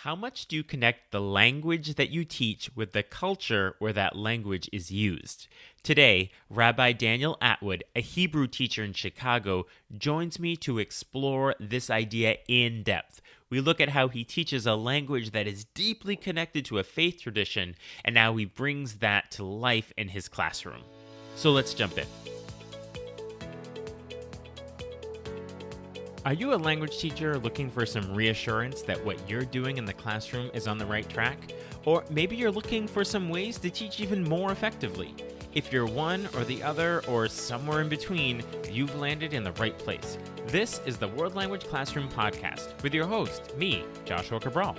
How much do you connect the language that you teach with the culture where that language is used? Today, Rabbi Daniel Atwood, a Hebrew teacher in Chicago, joins me to explore this idea in depth. We look at how he teaches a language that is deeply connected to a faith tradition and how he brings that to life in his classroom. So let's jump in. Are you a language teacher looking for some reassurance that what you're doing in the classroom is on the right track? Or maybe you're looking for some ways to teach even more effectively. If you're one or the other or somewhere in between, you've landed in the right place. This is the World Language Classroom Podcast with your host, me, Joshua Cabral.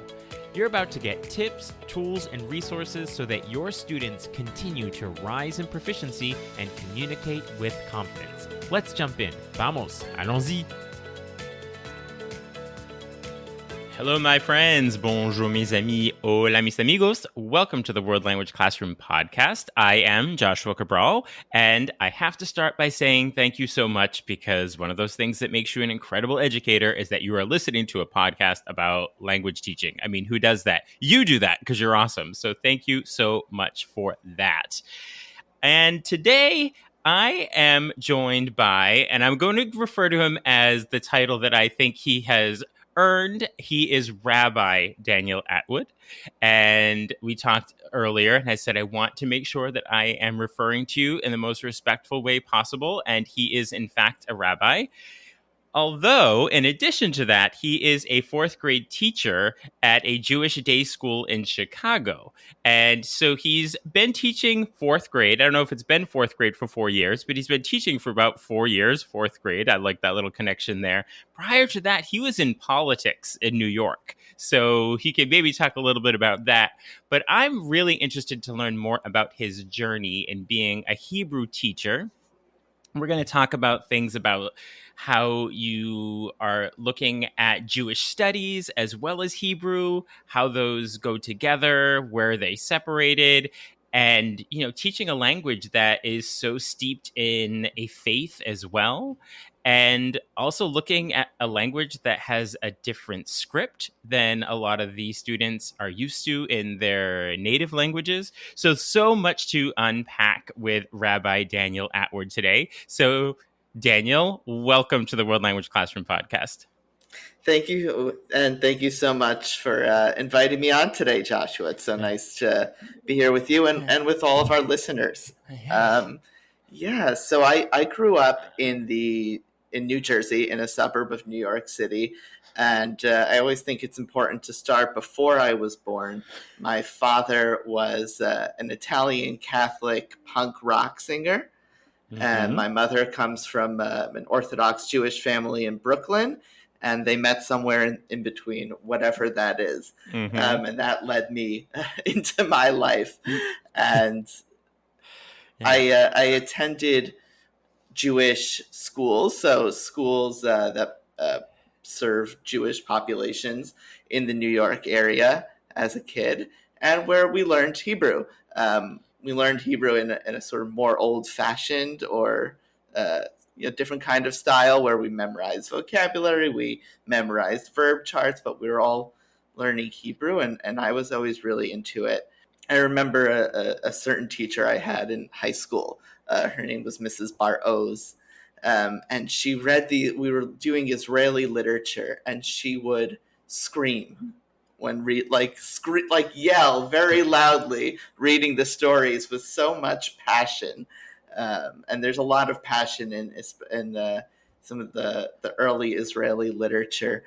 You're about to get tips, tools, and resources so that your students continue to rise in proficiency and communicate with confidence. Let's jump in. Vamos, allons-y. Hello, my friends. Bonjour, mes amis. Hola, mis amigos. Welcome to the World Language Classroom Podcast. I am Joshua Cabral, and I have to start by saying thank you so much because one of those things that makes you an incredible educator is that you are listening to a podcast about language teaching. I mean, who does that? You do that because you're awesome. So thank you so much for that. And today, I am joined by, and I'm going to refer to him as the title that I think he has earned. He is Rabbi Daniel Atwood. And we talked earlier, and I said I want to make sure that I am referring to you in the most respectful way possible. And he is, in fact, a rabbi. Although, in addition to that, he is a fourth grade teacher at a Jewish day school in Chicago. And so he's been teaching fourth grade. I don't know if it's been fourth grade for 4 years, but he's been teaching for about 4 years, fourth grade. I like that little connection there. Prior to that, he was in politics in New York. So he can maybe talk a little bit about that. But I'm really interested to learn more about his journey in being a Hebrew teacher. We're going to talk about things about how you are looking at Jewish studies as well as Hebrew, how those go together, where they separated, and, teaching a language that is so steeped in a faith as well. And also looking at a language that has a different script than a lot of the students are used to in their native languages. So much to unpack with Rabbi Daniel Atwood today. So, Daniel, welcome to the World Language Classroom Podcast. Thank you. And thank you so much for inviting me on today, Joshua. It's so nice to be here with you and with all of our listeners. So I grew up in New Jersey, in a suburb of New York City. And I always think it's important to start before I was born. My father was an Italian Catholic punk rock singer. Mm-hmm. And my mother comes from an Orthodox Jewish family in Brooklyn. And they met somewhere in between, whatever that is. Mm-hmm. And that led me into my life. And I attended Jewish schools, so schools that serve Jewish populations in the New York area as a kid, and where we learned Hebrew. We learned Hebrew in a sort of more old-fashioned or different kind of style, where we memorized vocabulary, we memorized verb charts, but we were all learning Hebrew, and I was always really into it. I remember a certain teacher I had in high school. Her name was Mrs. Bar-Oz, and she read we were doing Israeli literature, and she would scream when yell very loudly, reading the stories with so much passion. And there's a lot of passion in some of the early Israeli literature,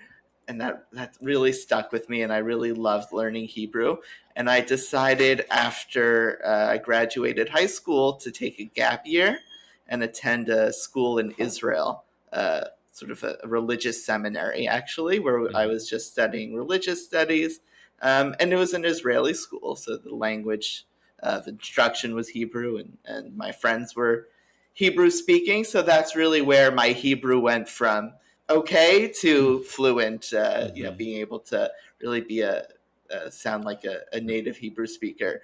and that really stuck with me, and I really loved learning Hebrew. And I decided after I graduated high school to take a gap year and attend a school in Israel, sort of a religious seminary, actually, where I was just studying religious studies. And it was an Israeli school, so the language of instruction was Hebrew, and my friends were Hebrew speaking. So that's really where my Hebrew went from okay to fluent, being able to really sound like a native Hebrew speaker.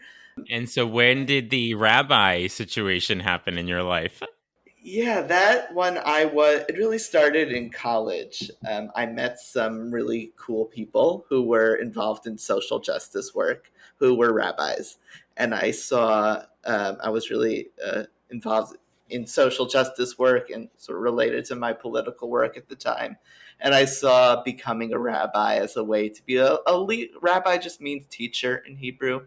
And so when did the rabbi situation happen in your life? Yeah, that one it really started in college. I met some really cool people who were involved in social justice work, who were rabbis. And I was really involved in social justice work and sort of related to my political work at the time. And I saw becoming a rabbi as a way to be rabbi just means teacher in Hebrew.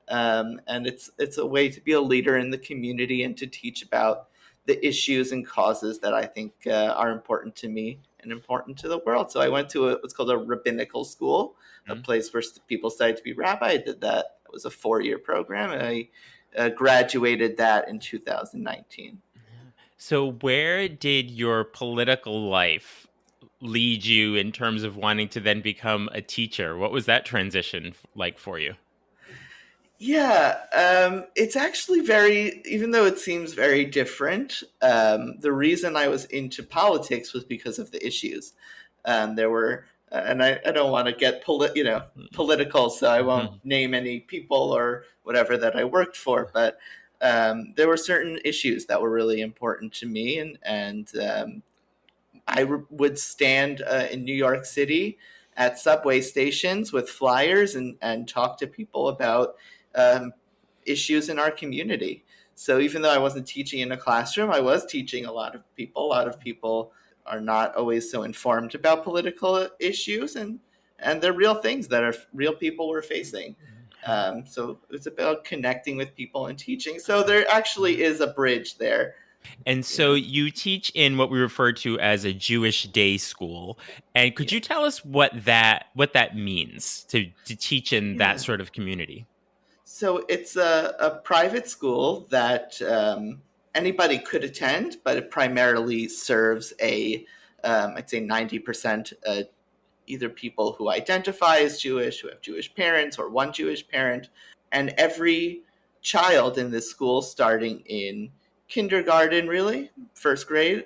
And it's a way to be a leader in the community and to teach about the issues and causes that I think are important to me and important to the world. So I went to what's called a rabbinical school, a Mhm. place where people studied to be rabbi. I did that. It was a 4-year program, and I graduated that in 2019. So, where did your political life lead you in terms of wanting to then become a teacher? What was that transition like for you? Yeah, it's actually even though it seems very different, the reason I was into politics was because of the issues. There were, and I don't want to get political, so I won't Mhm. name any people or whatever that I worked for, but there were certain issues that were really important to me, and would stand in New York City at subway stations with flyers and talk to people about um, issues in our community. So even though I wasn't teaching in a classroom, I was teaching a lot of people. A lot of people are not always so informed about political issues, and they're real things that are real people were facing. So it's about connecting with people and teaching. So there actually is a bridge there, And you so know. you teach in what we refer to as a Jewish day school. And could Yeah. you tell us what that means to teach in that Yeah. sort of community? So it's a private school that anybody could attend, but it primarily serves I'd say 90% either people who identify as Jewish, who have Jewish parents, or one Jewish parent. And every child in this school, starting in kindergarten, really, first grade,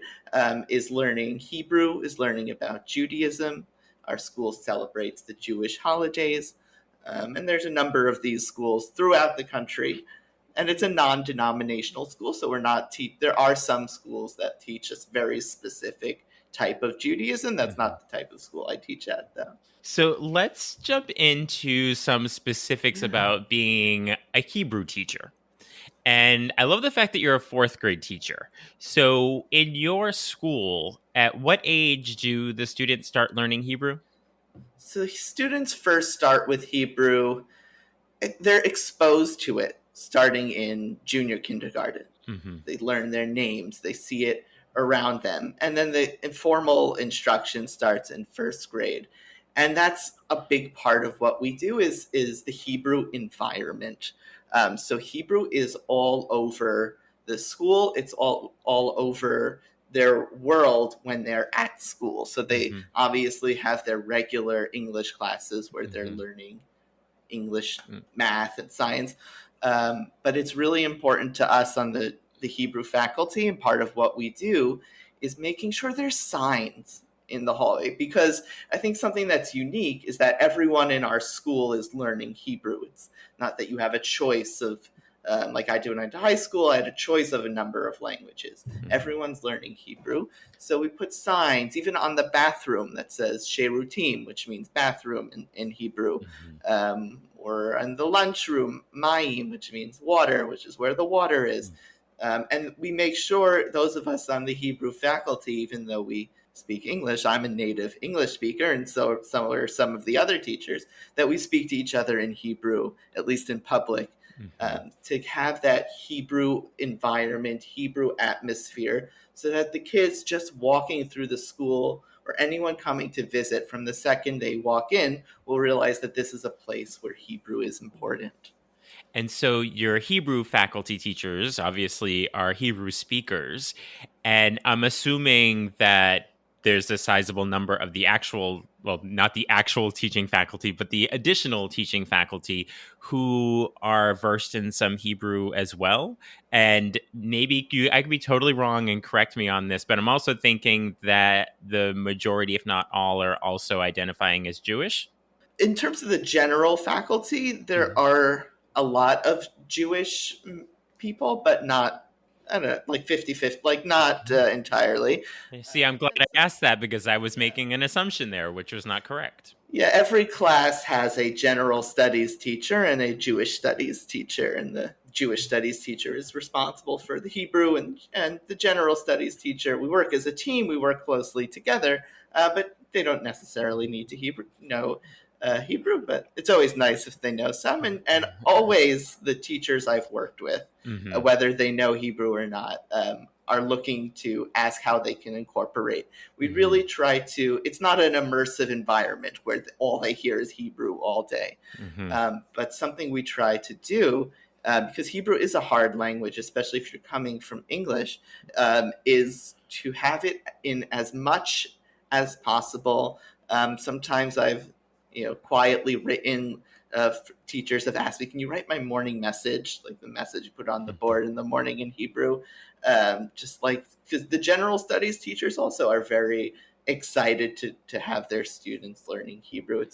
is learning Hebrew, is learning about Judaism. Our school celebrates the Jewish holidays. And there's a number of these schools throughout the country. And it's a non denominational school. So there are some schools that teach us very specific type of Judaism. That's Mhm. not the type of school I teach at, though. So let's jump into some specifics Yeah. about being a Hebrew teacher. And I love the fact that you're a fourth grade teacher. So, in your school, at what age do the students start learning Hebrew? So students first start with Hebrew. They're exposed to it starting in junior kindergarten. Hmm. They learn their names, they see it around them. And then the informal instruction starts in first grade. And that's a big part of what we do is the Hebrew environment. So Hebrew is all over the school. It's all over their world when they're at school. So they Hmm. obviously have their regular English classes where they're Hmm. learning English, math, and science. But it's really important to us on the Hebrew faculty, and part of what we do is making sure there's signs in the hallway, because I think something that's unique is that everyone in our school is learning Hebrew. It's not that you have a choice of like I do when I went to high school, I had a choice of a number of languages. Hmm. Everyone's learning Hebrew. So we put signs, even on the bathroom, that says Sherutim, which means bathroom in Hebrew, Hmm. or in the lunchroom, mayim, which means water, which is where the water is. And we make sure, those of us on the Hebrew faculty, even though we speak English, I'm a native English speaker, and so are some of the other teachers, that we speak to each other in Hebrew, at least in public, Hmm. to have that Hebrew environment, Hebrew atmosphere, so that the kids just walking through the school or anyone coming to visit from the second they walk in will realize that this is a place where Hebrew is important. And so your Hebrew faculty teachers obviously are Hebrew speakers. And I'm assuming that there's a sizable number of the actual, well, not the actual teaching faculty, but the additional teaching faculty who are versed in some Hebrew as well. And maybe I could be totally wrong and correct me on this, but I'm also thinking that the majority, if not all, are also identifying as Jewish. In terms of the general faculty, there Mhm. are a lot of Jewish people, but not I don't know, like 50-50, like not entirely. See, I'm glad I asked that because I was making an assumption there, which was not correct. Yeah, every class has a general studies teacher and a Jewish studies teacher, and the Jewish studies teacher is responsible for the Hebrew, and the general studies teacher. We work as a team, we work closely together, but they don't necessarily need to know Hebrew, but it's always nice if they know some. And always the teachers I've worked with, Mm-hmm. whether they know Hebrew or not, are looking to ask how they can incorporate. We really try to, it's not an immersive environment where all they hear is Hebrew all day. Mm-hmm. But something we try to do, because Hebrew is a hard language, especially if you're coming from English, is to have it in as much as possible. Sometimes I've quietly written, teachers have asked me, can you write my morning message, like the message you put on the board in the morning in Hebrew? Just like, because the general studies teachers also are very excited to have their students learning Hebrew.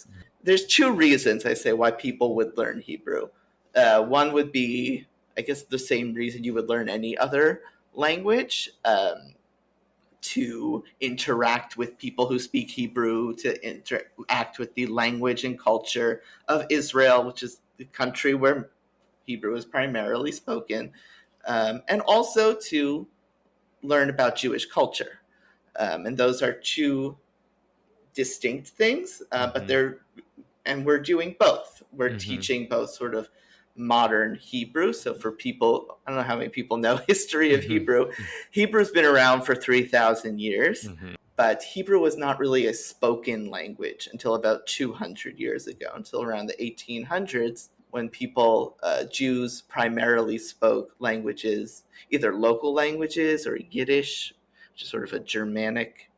There's two reasons I say why people would learn Hebrew. One would be, I guess, the same reason you would learn any other language, to interact with people who speak Hebrew, to interact with the language and culture of Israel, which is the country where Hebrew is primarily spoken, and also to learn about Jewish culture. And those are two distinct things, but we're doing both. We're teaching both sort of modern Hebrew. So for people, I don't know how many people know history of Hebrew. Hebrew's been around for 3,000 years, but Hebrew was not really a spoken language until about 200 years ago, until around the 1800s, when people, Jews primarily spoke languages, either local languages or Yiddish, which is sort of a Germanic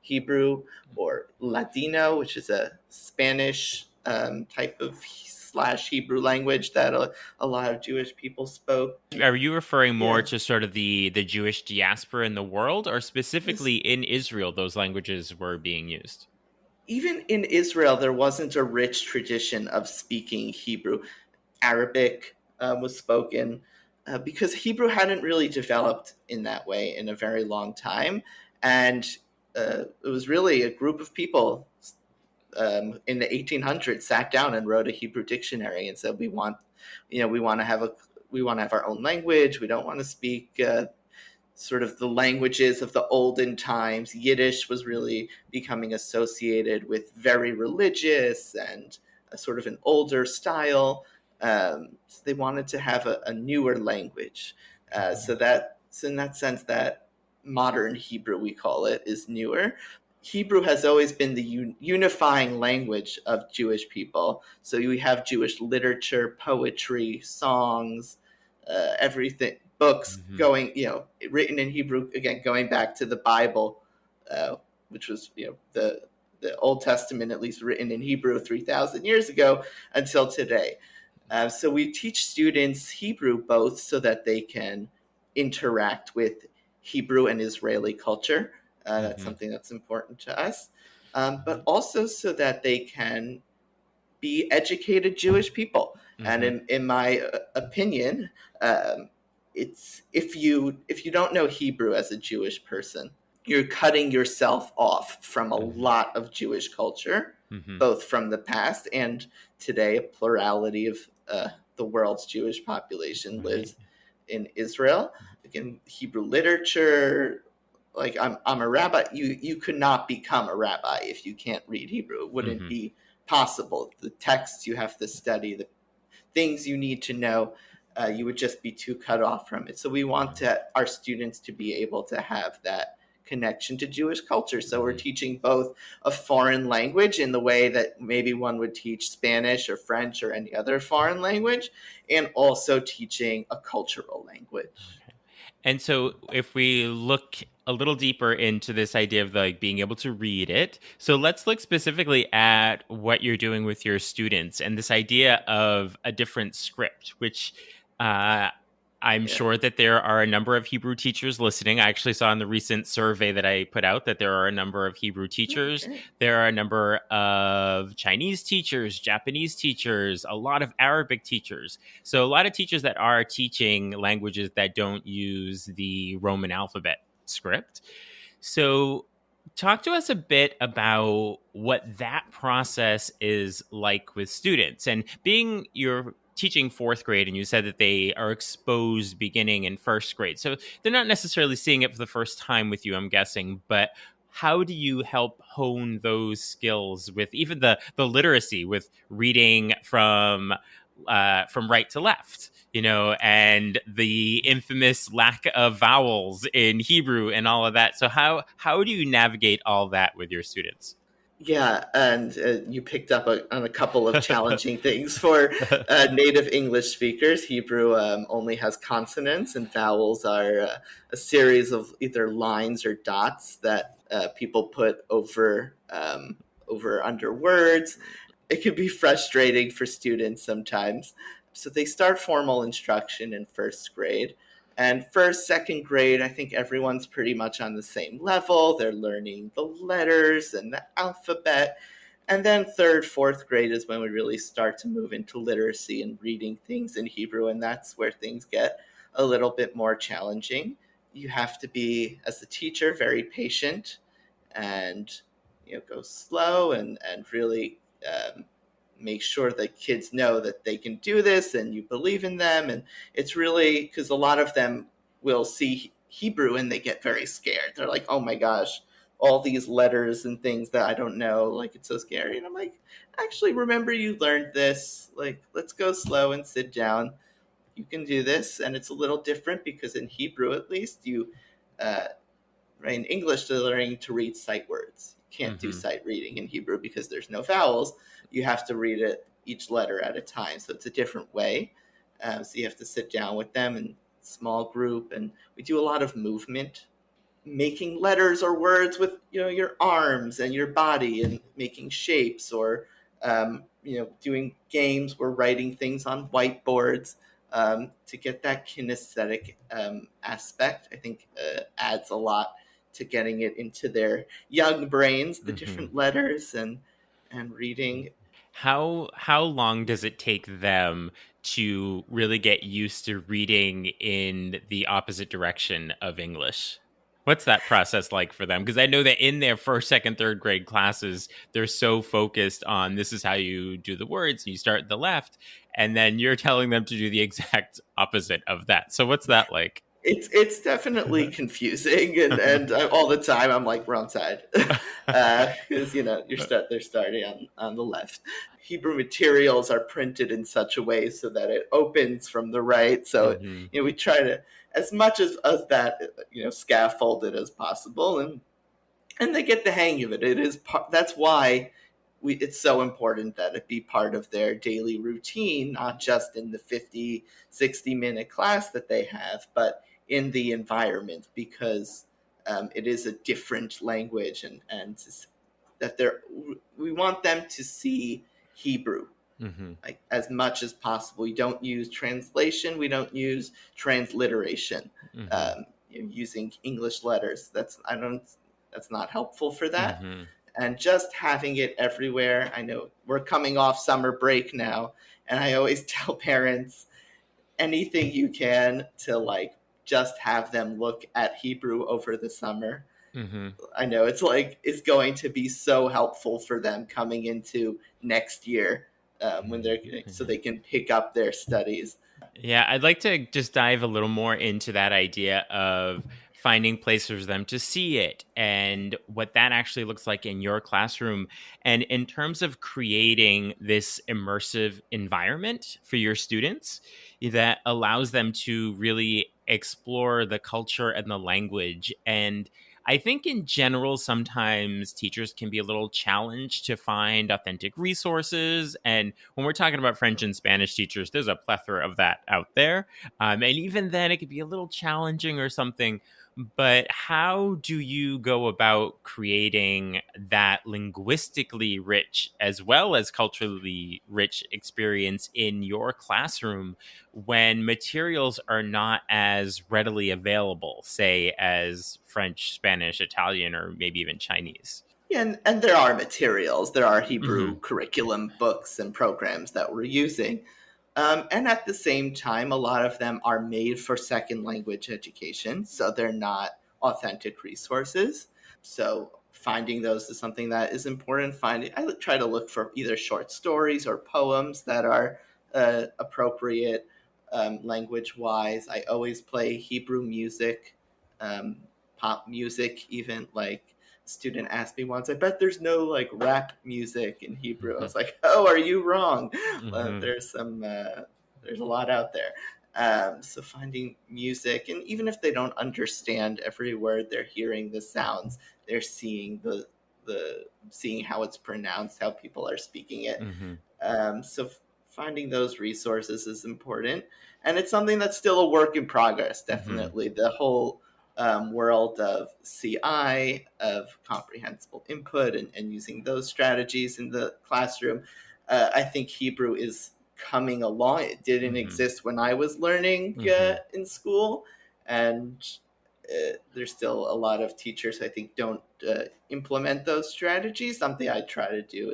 Hebrew, or Ladino, which is a Spanish type of slash Hebrew language that a lot of Jewish people spoke. Are you referring more Yeah. to sort of the Jewish diaspora in the world, or specifically in Israel, those languages were being used? Even in Israel, there wasn't a rich tradition of speaking Hebrew. Arabic was spoken, because Hebrew hadn't really developed in that way in a very long time. And it was really a group of people in the 1800s sat down and wrote a Hebrew dictionary and said, we want to have our own language. We don't want to speak sort of the languages of the olden times. Yiddish was really becoming associated with very religious and a sort of an older style. So they wanted to have a newer language. So in that sense, that modern Hebrew, we call it, is newer. Hebrew has always been the unifying language of Jewish people. So we have Jewish literature, poetry, songs, everything, books going, written in Hebrew, again, going back to the Bible, which was, the Old Testament, at least written in Hebrew 3,000 years ago until today. So we teach students Hebrew both so that they can interact with Hebrew and Israeli culture. That's something that's important to us. But also so that they can be educated Jewish people. And in my opinion, it's if you don't know Hebrew as a Jewish person, you're cutting yourself off from a lot of Jewish culture, both from the past and today. A plurality of the world's Jewish population lives in Israel. Again, Hebrew literature. Like I'm a rabbi. You could not become a rabbi if you can't read Hebrew. It wouldn't be possible. The texts you have to study, the things you need to know, you would just be too cut off from it. So we want our students to be able to have that connection to Jewish culture. So we're teaching both a foreign language in the way that maybe one would teach Spanish or French or any other foreign language, and also teaching a cultural language. And so if we look a little deeper into this idea of like being able to read it, so let's look specifically at what you're doing with your students and this idea of a different script, which I'm Yeah. sure that there are a number of Hebrew teachers listening. I actually saw in the recent survey that I put out that there are a number of Hebrew teachers. Okay. There are a number of Chinese teachers, Japanese teachers, a lot of Arabic teachers. So, a lot of teachers that are teaching languages that don't use the Roman alphabet script. So, talk to us a bit about what that process is like with students. And being you're teaching fourth grade, and you said that they are exposed beginning in first grade. So they're not necessarily seeing it for the first time with you, I'm guessing, but how do you help hone those skills with even the literacy with reading from right to left, and the infamous lack of vowels in Hebrew and all of that. So how do you navigate all that with your students? Yeah, and you picked up on a couple of challenging things for native English speakers. Hebrew only has consonants, and vowels are a series of either lines or dots that people put over under words. It can be frustrating for students sometimes. So they start formal instruction in first grade. And first, second grade, I think everyone's pretty much on the same level. They're learning the letters and the alphabet. And then third, fourth grade is when we really start to move into literacy and reading things in Hebrew. And that's where things get a little bit more challenging. You have to be, as a teacher, very patient and go slow and really make sure that kids know that they can do this and you believe in them. And it's really because a lot of them will see Hebrew and they get very scared. They're like, oh my gosh, all these letters and things that I don't know, like it's so scary. And I'm like, actually, remember you learned this. Like, let's go slow and sit down. You can do this. And it's a little different because in Hebrew, at least, uh, right, in English, they're learning to read sight words. You can't do Mm-hmm. sight reading in Hebrew because there's no vowels. You have to read it each letter at a time. So it's a different way. So you have to sit down with them in small group, and we do a lot of movement, making letters or words with your arms and your body, and making shapes, or doing games. We're writing things on whiteboards to get that kinesthetic aspect. I think adds a lot to getting it into their young brains, the Mm-hmm. different letters and reading. How long does it take them to really get used to reading in the opposite direction of English? What's that process like for them? Because I know that in their first, second, third grade classes, they're so focused on this is how you do the words, and you start at the left, and then you're telling them to do the exact opposite of that. So what's that like? It's definitely confusing, and all the time I'm like wrong side because they're starting on the left. Hebrew materials are printed in such a way so that it opens from the right. So Hmm. we try to as much as that scaffolded as possible, and they get the hang of it. That's why it's so important that it be part of their daily routine, not just in the 50, 60-minute class that they have, but in the environment, because it is a different language, and that we want them to see Hebrew Hmm. like as much as possible. We don't use translation. We don't use transliteration. Hmm. Using English letters. That's not helpful for that. Hmm. And just having it everywhere. I know we're coming off summer break now, and I always tell parents anything you can to just have them look at Hebrew over the summer. Hmm. I know it's going to be so helpful for them coming into next year when they're so Hmm. they can pick up their studies. Yeah, I'd like to just dive a little more into that idea of finding places for them to see it and what that actually looks like in your classroom. And in terms of creating this immersive environment for your students that allows them to really explore the culture and the language. And I think in general, sometimes teachers can be a little challenged to find authentic resources. And when we're talking about French and Spanish teachers, there's a plethora of that out there. And even then, it could be a little challenging or something. But how do you go about creating that linguistically rich as well as culturally rich experience in your classroom when materials are not as readily available, say, as French, Spanish, Italian, or maybe even Chinese? Yeah, and there are materials. There are Mm-hmm. Hebrew curriculum books and programs that we're using. And at the same time, a lot of them are made for second language education, so they're not authentic resources. So finding those is something that is important. Finding, I try to look for either short stories or poems that are appropriate language wise. I always play Hebrew music, um, pop music, even like student asked me once, I bet there's no like rap music in Hebrew. I was like, oh, are you wrong? Mm-hmm. There's a lot out there. So finding music, and even if they don't understand every word, they're hearing the sounds, they're seeing the seeing how it's pronounced, how people are speaking it. Mm-hmm. So finding those resources is important, and it's something that's still a work in progress. Mm-hmm. Definitely, the whole world of CI, of comprehensible input, and using those strategies in the classroom. I think Hebrew is coming along. It didn't Mm-hmm. exist when I was learning Mm-hmm. in school, and there's still a lot of teachers I think don't implement those strategies. Something I try to do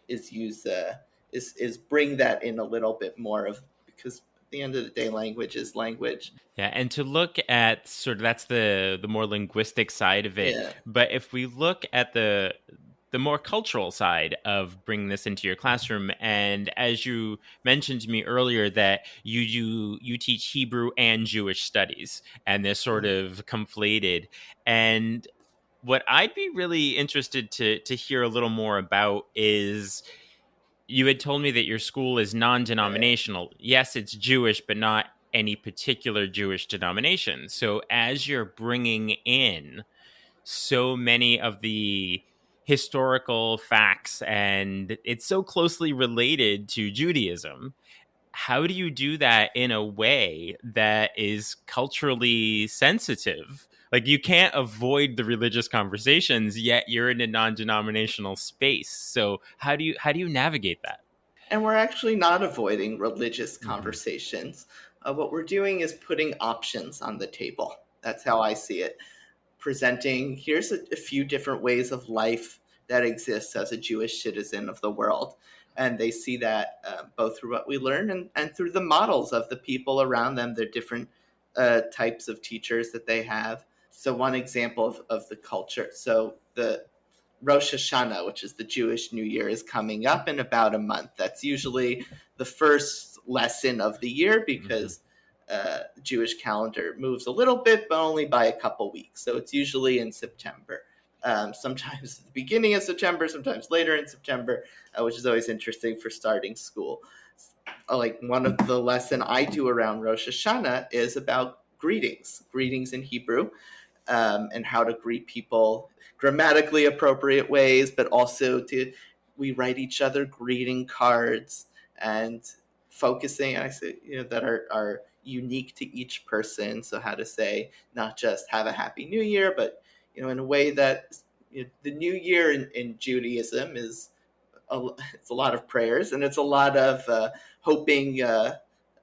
is use is bring that in a little bit more of, because at the end of the day, language is language. Yeah, and to look at sort of that's the more linguistic side of it. Yeah. But if we look at the more cultural side of bringing this into your classroom, and as you mentioned to me earlier, that you teach Hebrew and Jewish studies, and they're sort Mm. of conflated. And what I'd be really interested to hear a little more about is you had told me that your school is Right. non-denominational. Yes, it's Jewish, but not any particular Jewish denomination. So as you're bringing in so many of the historical facts and it's so closely related to Judaism, how do you do that in a way that is culturally sensitive? Like you can't avoid the religious conversations, yet you're in a non-denominational space. So how do you navigate that? And we're actually not avoiding religious Hmm. conversations. What we're doing is putting options on the table. That's how I see it. Presenting, here's a few different ways of life that exists as a Jewish citizen of the world. And they see that both through what we learn, and through the models of the people around them, the different types of teachers that they have. So, one example of the culture. So, the Rosh Hashanah, which is the Jewish New Year, is coming up in about a month. That's usually the first lesson of the year, Hmm. because Jewish calendar moves a little bit, but only by a couple weeks. So it's usually in September. Sometimes at the beginning of September, sometimes later in September, which is always interesting for starting school. Like one of the lesson I do around Rosh Hashanah is about greetings in Hebrew, and how to greet people grammatically appropriate ways, but also to we write each other greeting cards, and focusing, I say, that are unique to each person. So how to say not just have a happy new year, but in a way that the new year in Judaism is it's a lot of prayers, and it's a lot of hoping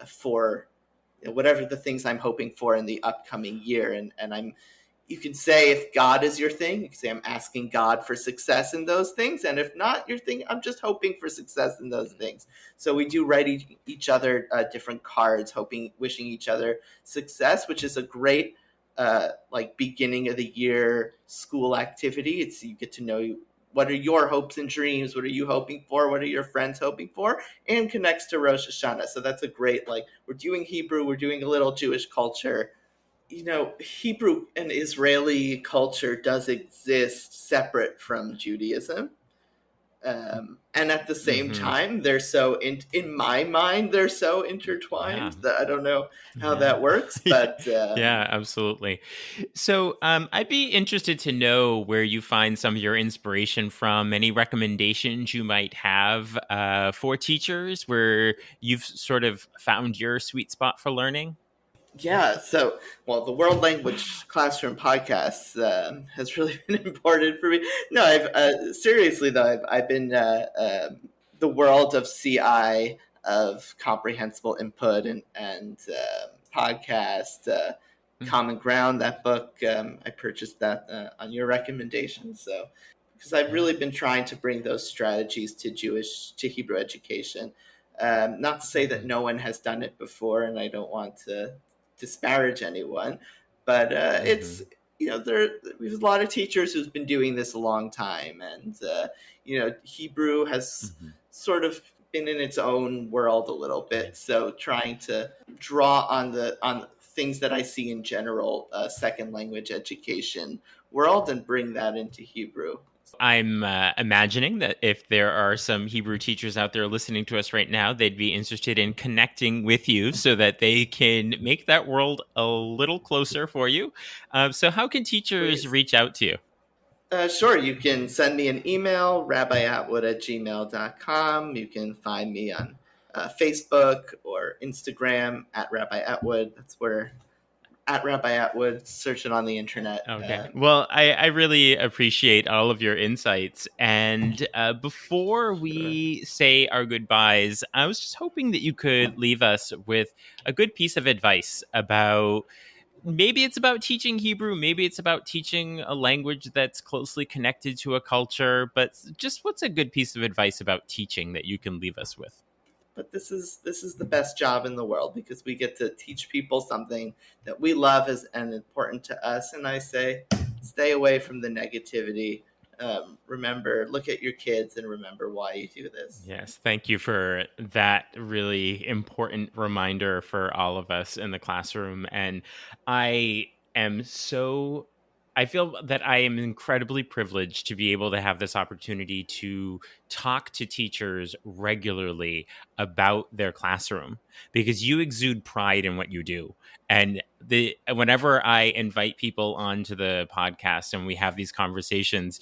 for whatever the things I'm hoping for in the upcoming year. And you can say, if God is your thing, you can say I'm asking God for success in those things. And if not your thing, I'm just hoping for success in those things. So we do write each other different cards, hoping, wishing each other success, which is a great like beginning of the year school activity. It's, you get to know what are your hopes and dreams, what are you hoping for, what are your friends hoping for, and connects to Rosh Hashanah. So that's a great, like, we're doing Hebrew, we're doing a little Jewish culture. Hebrew and Israeli culture does exist separate from Judaism. And at the same Hmm. time, they're so in my mind, they're so Yeah. intertwined that I don't know how Yeah. that works, but Yeah, absolutely. So, I'd be interested to know where you find some of your inspiration from, any recommendations you might have for teachers where you've sort of found your sweet spot for learning. Yeah, so well, the World Language Classroom podcast has really been important for me. No, I've seriously though, I've been the world of CI, of comprehensible input and podcast, Mm, Common Ground. That book, I purchased that on your recommendation. So because I've yeah. really been trying to bring those strategies to Hebrew education. Not to say that Mhm, no one has done it before, and I don't want to disparage anyone, but it's mhm, we have a lot of teachers who's been doing this a long time, and Hebrew has mhm. sort of been in its own world a little bit. So trying to draw on things that I see in general second language education world and bring that into Hebrew. I'm imagining that if there are some Hebrew teachers out there listening to us right now, they'd be interested in connecting with you so that they can make that world a little closer for you. So, how can teachers Please. reach out to you? Sure, you can send me an email, rabbiatwood@gmail.com. You can find me on Facebook or Instagram at Rabbi Atwood. That's where at Rabbi Atwood, search it on the internet. Okay. Well, I really appreciate all of your insights. And before Sure. we say our goodbyes, I was just hoping that you could leave us with a good piece of advice about maybe it's about teaching Hebrew, maybe it's about teaching a language that's closely connected to a culture, but just what's a good piece of advice about teaching that you can leave us with? But this is the best job in the world because we get to teach people something that we love and important to us. And I say, stay away from the negativity. Remember, look at your kids and remember why you do this. Yes, thank you for that really important reminder for all of us in the classroom. And I am so, I feel that I am incredibly privileged to be able to have this opportunity to talk to teachers regularly about their classroom because you exude pride in what you do. And whenever I invite people onto the podcast and we have these conversations,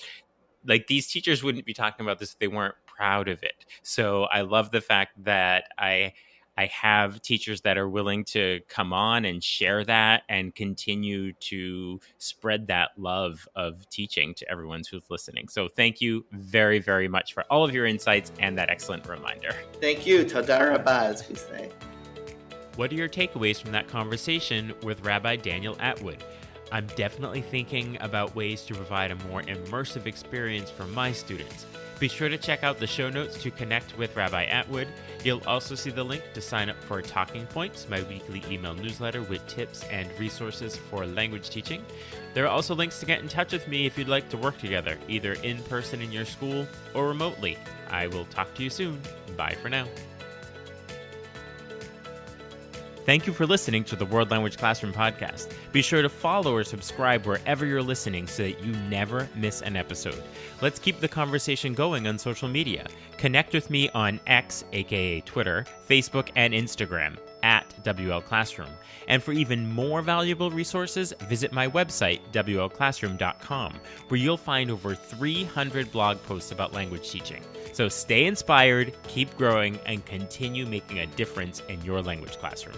like these teachers wouldn't be talking about this if they weren't proud of it. So I love the fact that I have teachers that are willing to come on and share that and continue to spread that love of teaching to everyone who's listening. So thank you very, very much for all of your insights and that excellent reminder. Thank you. Toda rabah, as we say. What are your takeaways from that conversation with Rabbi Daniel Atwood? I'm definitely thinking about ways to provide a more immersive experience for my students. Be sure to check out the show notes to connect with Rabbi Atwood. You'll also see the link to sign up for Talking Points, my weekly email newsletter with tips and resources for language teaching. There are also links to get in touch with me if you'd like to work together, either in person in your school or remotely. I will talk to you soon. Bye for now. Thank you for listening to the World Language Classroom podcast. Be sure to follow or subscribe wherever you're listening so that you never miss an episode. Let's keep the conversation going on social media. Connect with me on X, aka Twitter, Facebook, and Instagram at WL Classroom. And for even more valuable resources, visit my website, WLClassroom.com, where you'll find over 300 blog posts about language teaching. So stay inspired, keep growing, and continue making a difference in your language classroom.